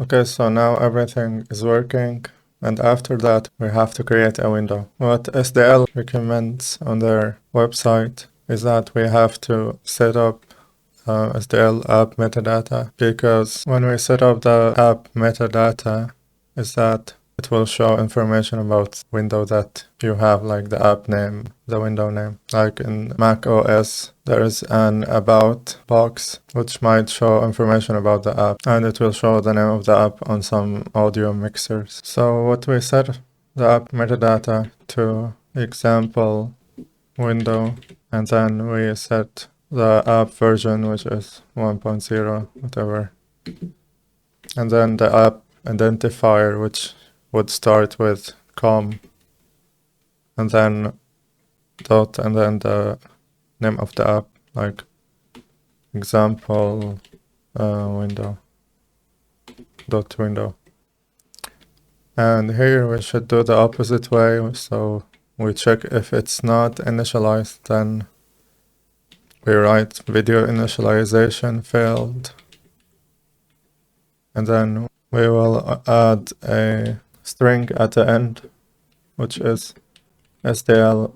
Okay, so now everything is working, and after that we have to create a window. What SDL recommends on their website is that we have to set up SDL app metadata, because when we set up the app metadata, is that it will show information about window that you have, like the app name, the window name. Like in Mac OS, there is an about box which might show information about the app, and it will show the name of the app on some audio mixers. So what we set the app metadata to example window, and then we set the app version, which is 1.0, whatever. And then the app identifier, which would start with com, and then dot, and then the name of the app, like example window, dot window. And here we should do the opposite way, so we check if it's not initialized, then we write video initialization failed, and then we will add a string at the end, which is SDL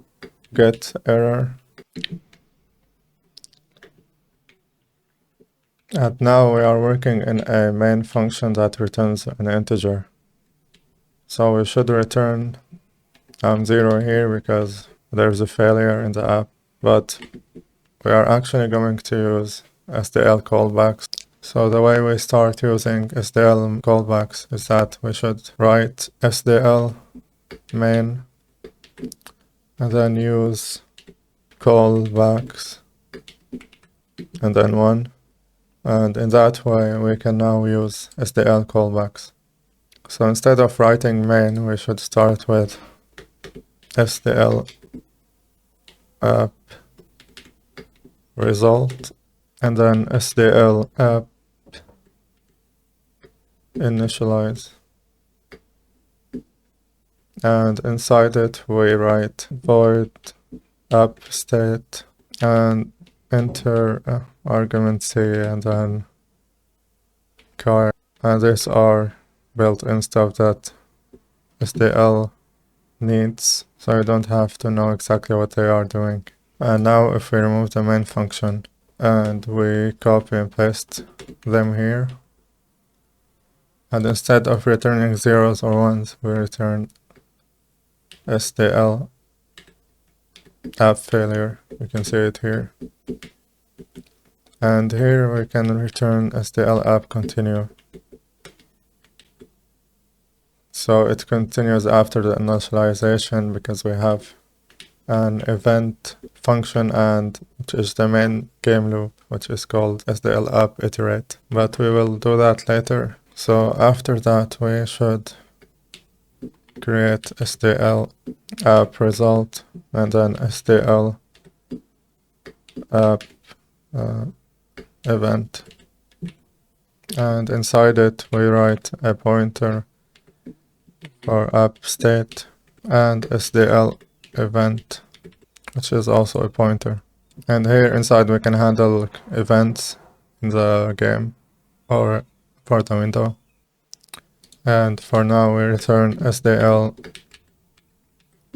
get error. And now we are working in a main function that returns an integer. So we should return 0 here because there's a failure in the app, but we are actually going to use SDL callbacks. So the way we start using SDL callbacks is that we should write SDL main and then use callbacks and then 1. And in that way we can now use SDL callbacks. So instead of writing main, we should start with SDL app result and then SDL app initialize, and inside it we write void app state and enter argument C and then char, and these are built-in stuff that SDL needs, so you don't have to know exactly what they are doing. And now if we remove the main function and we copy and paste them here, and instead of returning zeros or ones, we return SDL app failure. You can see it here. And here we can return SDL app continue. So it continues after the initialization because we have an event function, and which is the main game loop, which is called SDL app iterate. But we will do that later. So after that we should create SDL app result and then SDL app event, and inside it we write a pointer for app state and SDL event, which is also a pointer. And here inside we can handle events in the game or for the window. And for now we return SDL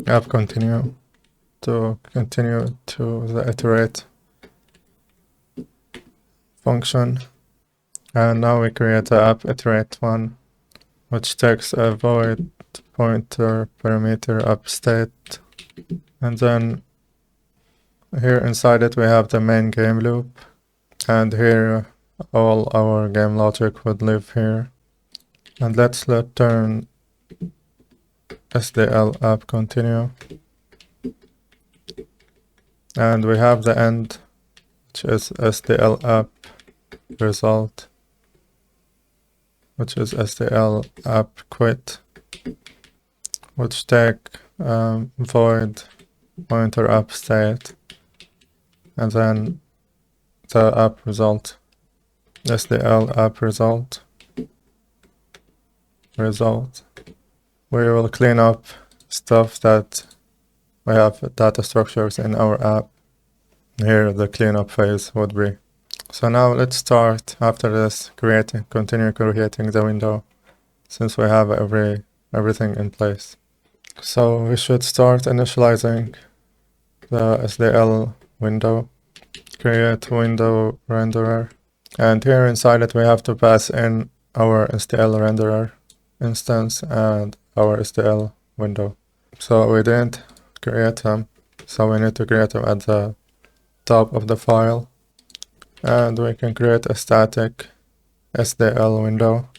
app continue to continue to the iterate function. And now we create the app iterate one, which takes a void pointer parameter app state, and then here inside it we have the main game loop, and here all our game logic would live here. And let's return SDL app continue, and we have the end, which is SDL app result, which is SDL app quit, which take void pointer app state and then the app result, SDL app result. We will clean up stuff that we have data structures in our app. Here the cleanup phase would be. So now let's start after this continue creating the window, since we have everything in place. So we should start initializing the SDL window, create window renderer, and here inside it we have to pass in our SDL renderer instance and our SDL window. So we didn't create them, so we need to create them at the top of the file, and we can create a static SDL window,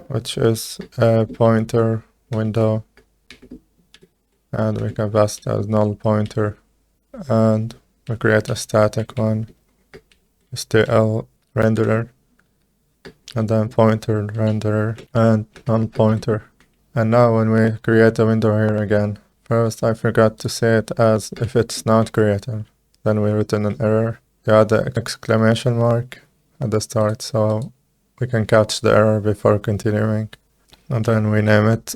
which is a pointer window, and we can pass it as null pointer, and we create a static one, SDL renderer, and then pointer renderer and null pointer. And now when we create a window here again, first I forgot to say it as if it's not created, then we return an error. You add the exclamation mark at the start so we can catch the error before continuing. And then we name it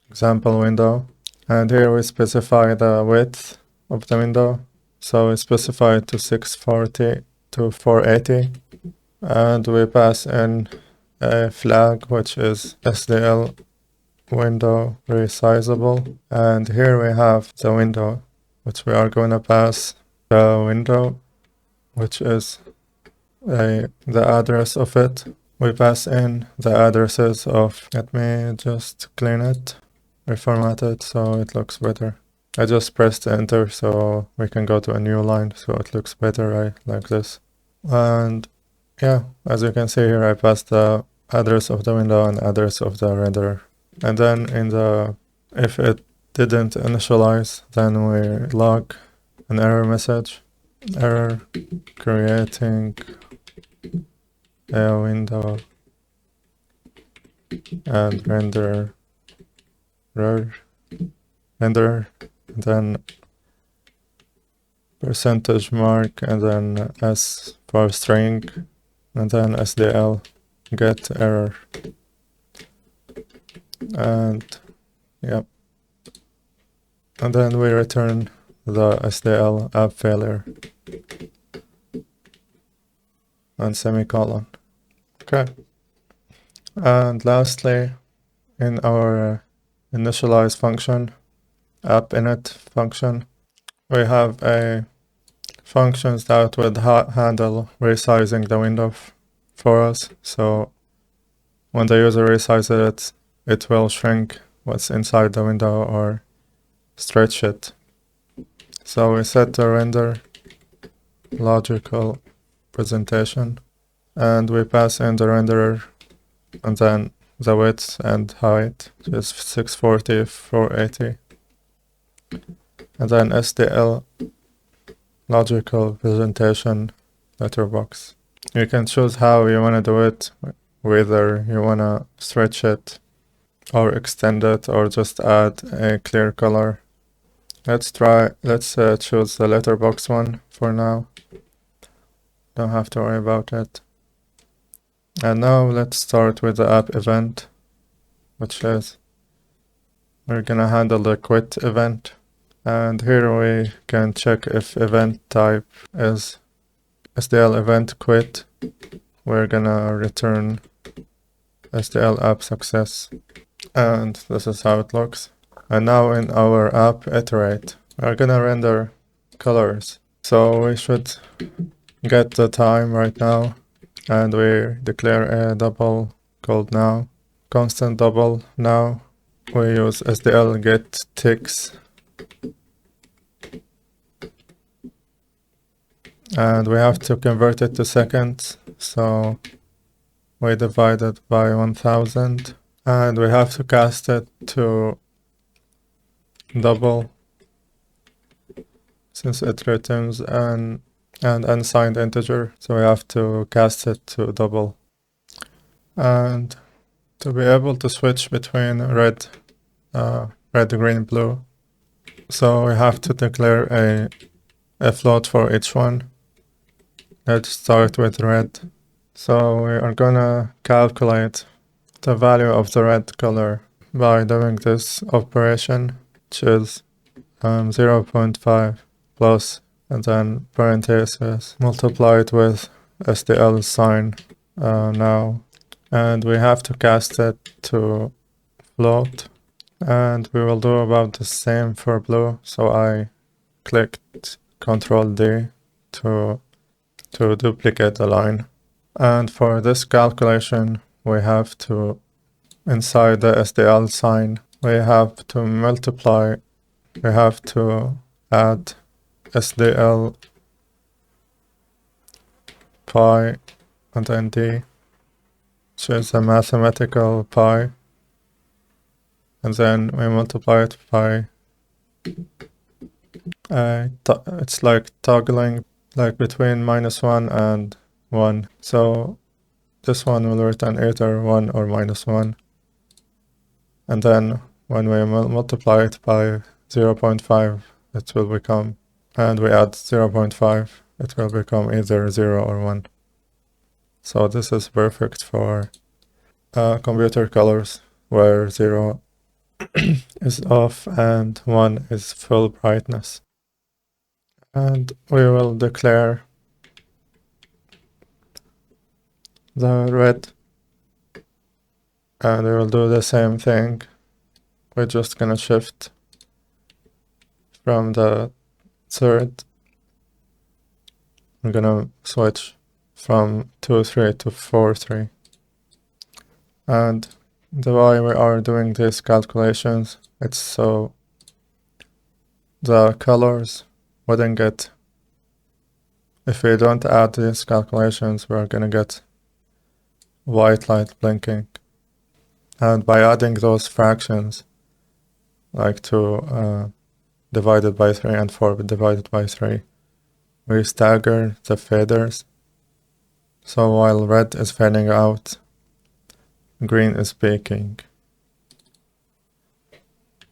example window. And here we specify the width of the window. So we specify it to 640 to 480. And we pass in a flag, which is SDL window resizable. And here we have the window, which we are going to pass the window, which is the address of it. We pass in the addresses of, let me just clean it, reformat it so it looks better. I just pressed enter so we can go to a new line so it looks better, right, like this. And yeah, as you can see here, I passed the address of the window and address of the renderer. And then if it didn't initialize, then we log an error message, error creating a window and renderer, and then percentage mark, and then S for string, and then SDL get error. And yep, and then we return the SDL app failure and semicolon. Okay, and lastly, in our initialize function, app init function, we have a functions that would handle resizing the window for us. So when the user resizes it, it will shrink what's inside the window or stretch it. So we set the render logical presentation, and we pass in the renderer and then the width and height, which is 640, 480, and then SDL logical presentation letterbox. You can choose how you want to do it, whether you want to stretch it or extend it or just add a clear color. Let's choose the letterbox one for now. Don't have to worry about it. And now let's start with the app event, which is we're gonna handle the quit event. And here we can check if event type is SDL event quit. We're gonna return SDL app success. And this is how it looks. And now in our app iterate, we're gonna render colors. So we should get the time right now, and we declare a double called now, constant double now. We use SDL get ticks, and we have to convert it to seconds. So we divide it by 1000, and we have to cast it to double since it returns an unsigned integer, so we have to cast it to double. And to be able to switch between red, green, blue, so we have to declare a float for each one. Let's start with red. So we are gonna calculate the value of the red color by doing this operation, which is 0.5 plus and then parentheses, multiply it with SDL Sine now, and we have to cast it to float, and we will do about the same for blue. So I clicked Ctrl D to duplicate the line, and for this calculation we have to, inside the SDL Sine, we have to multiply, we have to add SDL pi and then D, which is a mathematical pi, and then we multiply it by it's like toggling, like between -1 and 1. So this one will return either 1 or -1. And then when we multiply it by 0.5, it will become, and we add 0.5, it will become either 0 or 1. So this is perfect for computer colors where 0 is off and 1 is full brightness. And we will declare the red, and we will do the same thing. We're just gonna shift from the third. I'm gonna switch from 2-3 to 4-3. And the way we are doing these calculations, it's so the colors wouldn't get, if we don't add these calculations, we're gonna get white light blinking. And by adding those fractions, like 2 divided by 3 and 4 divided by 3, we stagger the faders. So while red is fading out, green is peaking.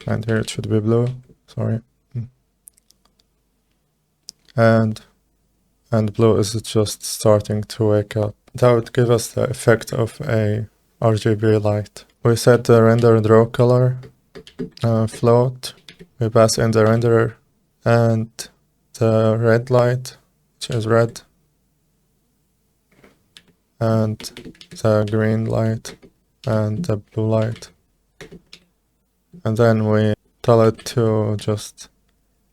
And here it should be blue, sorry. And blue is just starting to wake up. That would give us the effect of a RGB light. We set the render draw color float. We pass in the renderer and the red light, which is red, and the green light and the blue light. And then we tell it to just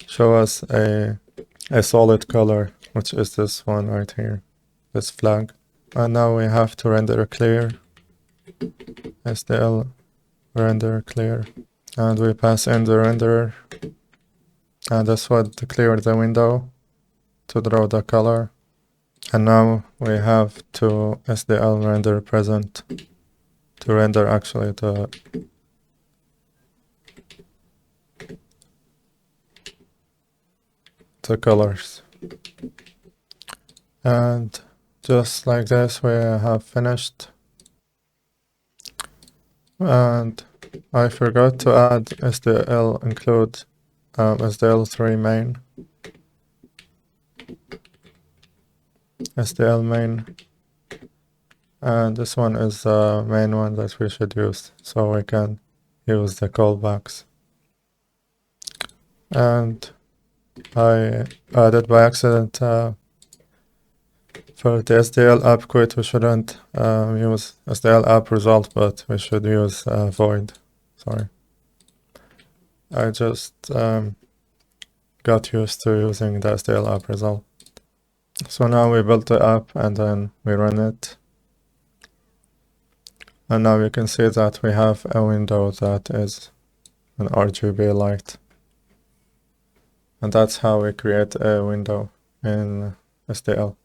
show us a solid color, which is this one right here, this flag. And now we have to render clear, SDL render clear, and we pass in the renderer, and this would clear the window to draw the color. And now we have to SDL render present to render actually the colors. And just like this, we have finished. And I forgot to add SDL include SDL3 main. SDL main. And this one is the main one that we should use, so we can use the callbacks. And I added by accident for the SDL app quit, we shouldn't use SDL app result, but we should use void. Sorry. I just got used to using the SDL app result. So now we built the app and then we run it. And now you can see that we have a window that is an RGB light. And that's how we create a window in SDL.